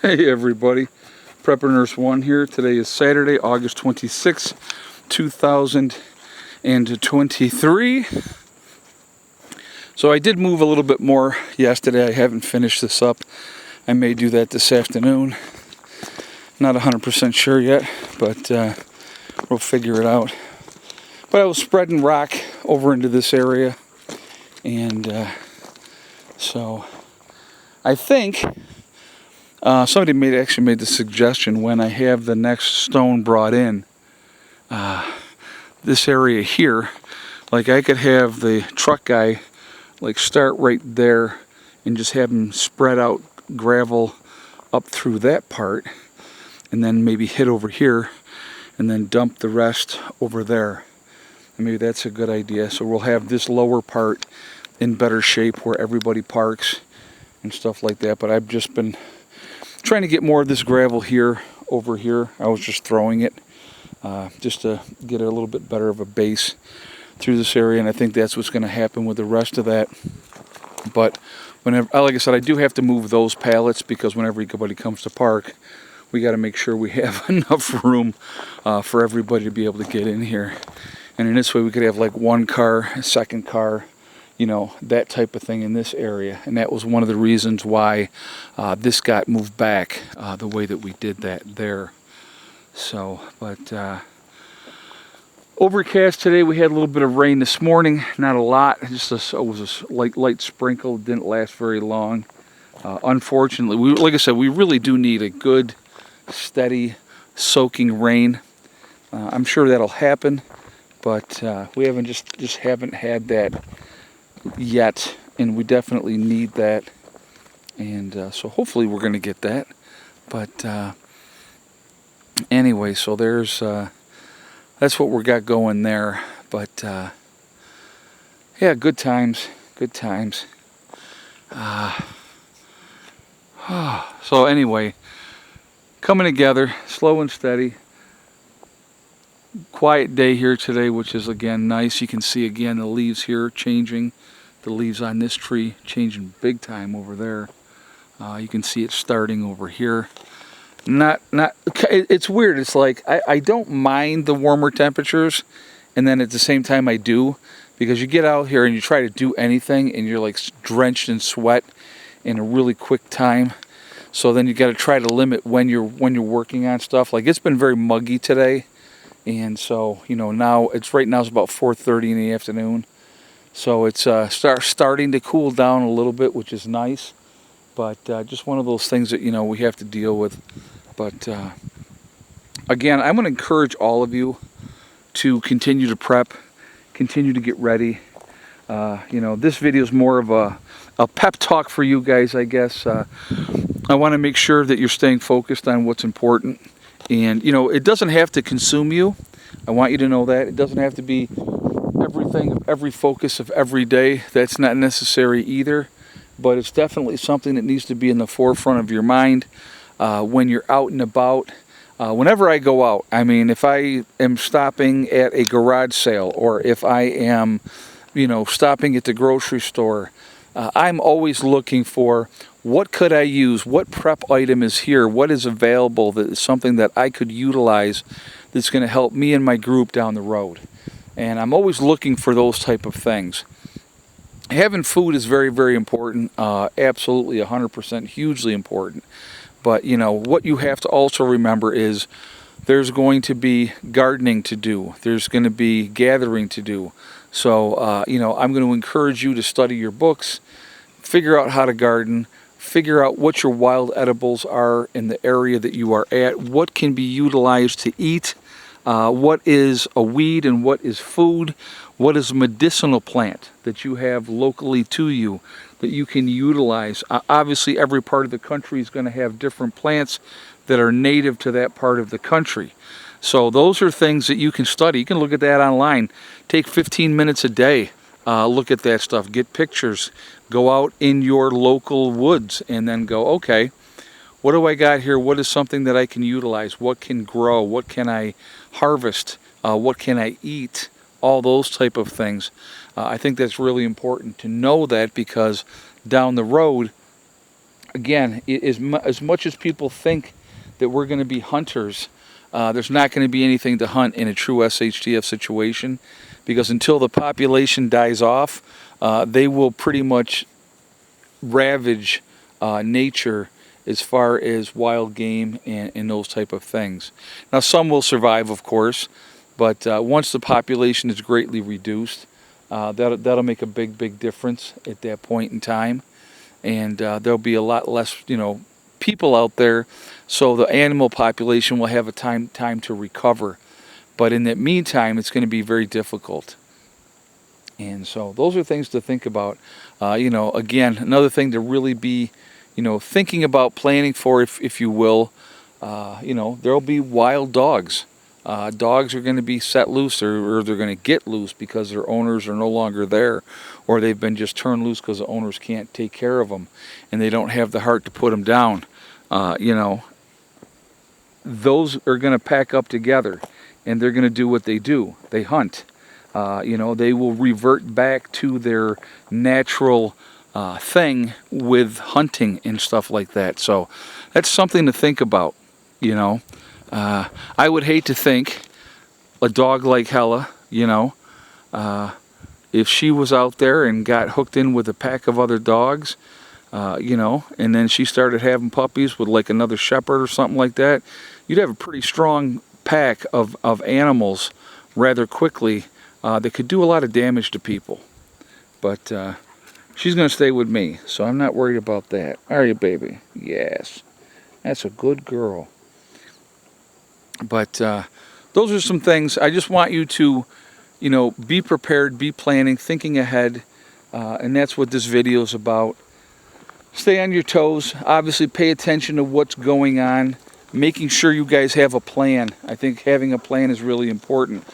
Hey everybody, Prepper Nurse 1 here. Today is Saturday, August 26, 2023. So I did move a little bit more yesterday. I haven't finished this up. I may do that this afternoon. Not 100% sure yet, but we'll figure it out. But I was spreading rock over into this area, and so I think somebody actually made the suggestion when I have the next stone brought in, this area here, like I could have the truck guy like start right there and just have him spread out gravel up through that part, and then maybe hit over here and then dump the rest over there. And maybe that's a good idea. So we'll have this lower part in better shape where everybody parks and stuff like that. But I've just been trying to get more of this gravel here over here. I was just throwing it just to get a little bit better of a base through this area, and I think that's what's going to happen with the rest of that. But whenever, like I said, I do have to move those pallets because whenever everybody comes to park, we got to make sure we have enough room for everybody to be able to get in here. And in this way, we could have like one car, a second car, you know, that type of thing in this area. And that was one of the reasons why this got moved back the way that we did that there. So, but overcast today. We had a little bit of rain this morning, not a lot, just it was a light sprinkle. It didn't last very long. Unfortunately, like I said, we really do need a good, steady, soaking rain. I'm sure that'll happen, but we haven't just haven't had that yet, and we definitely need that, and so hopefully we're going to get that. But anyway, so there's that's what we got going there. But yeah, good times. So anyway, coming together slow and steady. Quiet day here today, which is again nice. You can see again the leaves here changing. The leaves on this tree changing big time over there. You can see it starting over here. It's weird. It's like I don't mind the warmer temperatures, and then at the same time I do, because you get out here and you try to do anything and you're like drenched in sweat in a really quick time. So then you got to try to limit when you're working on stuff. Like it's been very muggy today, and so you know now it's about 4:30 in the afternoon. So it's starting to cool down a little bit, which is nice. But just one of those things that, you know, we have to deal with. But again, I'm going to encourage all of you to continue to prep, continue to get ready. You know, this video is more of a pep talk for you guys, I guess. I want to make sure that you're staying focused on what's important. And, you know, it doesn't have to consume you. I want you to know that. It doesn't have to be everything, every focus of every day. That's not necessary either. But it's definitely something that needs to be in the forefront of your mind when you're out and about. Whenever I go out, I mean, if I am stopping at a garage sale, or if I am, you know, stopping at the grocery store, I'm always looking for what could I use, what prep item is here, what is available that is something that I could utilize that's going to help me and my group down the road. And I'm always looking for those type of things. Having food is very, very important, absolutely 100%, hugely important. But, you know, what you have to also remember is there's going to be gardening to do. There's going to be gathering to do. So, you know, I'm going to encourage you to study your books, figure out how to garden, figure out what your wild edibles are in the area that you are at, what can be utilized to eat, what is a weed and what is food, what is a medicinal plant that you have locally to you that you can utilize. Obviously, every part of the country is going to have different plants that are native to that part of the country. So those are things that you can study. You can look at that online. Take 15 minutes a day. Look at that stuff. Get pictures. Go out in your local woods and then go, okay, what do I got here? What is something that I can utilize? What can grow? What can I harvest? What can I eat? All those type of things. I think that's really important to know that, because down the road again, as much as people think that we're going to be hunters, there's not going to be anything to hunt in a true SHTF situation, because until the population dies off, they will pretty much ravage nature as far as wild game and those type of things. Now, some will survive, of course, but once the population is greatly reduced, that'll make a big difference at that point in time, and there'll be a lot less, people out there, so the animal population will have a time to recover. But in that meantime, it's going to be very difficult. And so those are things to think about. Again, another thing to really be, thinking about, planning for, if you will. There'll be wild dogs. Dogs are going to be set loose, or they're going to get loose because their owners are no longer there, or they've been just turned loose because the owners can't take care of them, and they don't have the heart to put them down. Those are going to pack up together, and they're going to do what they do. They hunt. They will revert back to their natural thing with hunting and stuff like that. So that's something to think about. I would hate to think a dog like Hella, if she was out there and got hooked in with a pack of other dogs, and then she started having puppies with like another shepherd or something like that, you'd have a pretty strong pack of animals rather quickly that could do a lot of damage to people. But she's going to stay with me, so I'm not worried about that. Are you, baby? Yes. That's a good girl. But those are some things. I just want you to, be prepared, be planning, thinking ahead, and that's what this video is about. Stay on your toes. Obviously, pay attention to what's going on, making sure you guys have a plan. I think having a plan is really important.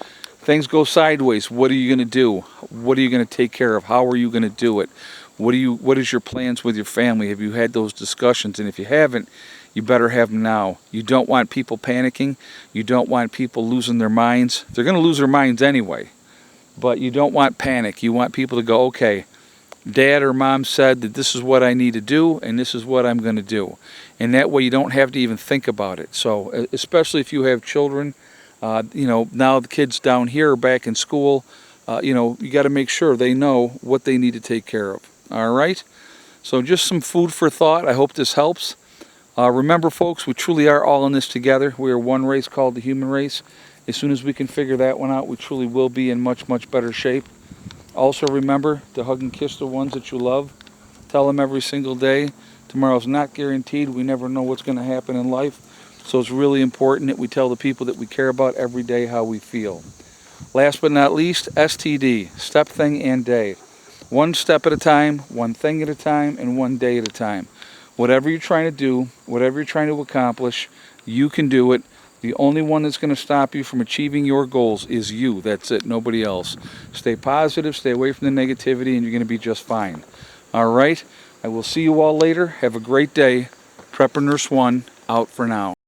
Things go sideways. What are you going to do? What are you going to take care of? How are you going to do it? What is your plans with your family? Have you had those discussions? And if you haven't, you better have them now. You don't want people panicking. You don't want people losing their minds. They're going to lose their minds anyway. But you don't want panic. You want people to go, okay, Dad or Mom said that this is what I need to do, and this is what I'm going to do. And that way you don't have to even think about it. So especially if you have children, now the kids down here are back in school, you got to make sure they know what they need to take care of. All right? So just some food for thought. I hope this helps. Remember, folks, we truly are all in this together. We are one race called the human race. As soon as we can figure that one out, we truly will be in much better shape. Also remember to hug and kiss the ones that you love. Tell them every single day. Tomorrow's not guaranteed. We never know what's going to happen in life. So it's really important that we tell the people that we care about every day how we feel. Last but not least, STD, step, thing, and day. One step at a time, one thing at a time, and one day at a time. Whatever you're trying to do, whatever you're trying to accomplish, you can do it. The only one that's going to stop you from achieving your goals is you. That's it, nobody else. Stay positive, stay away from the negativity, and you're going to be just fine. All right? I will see you all later. Have a great day. Prepper Nurse 1, out for now.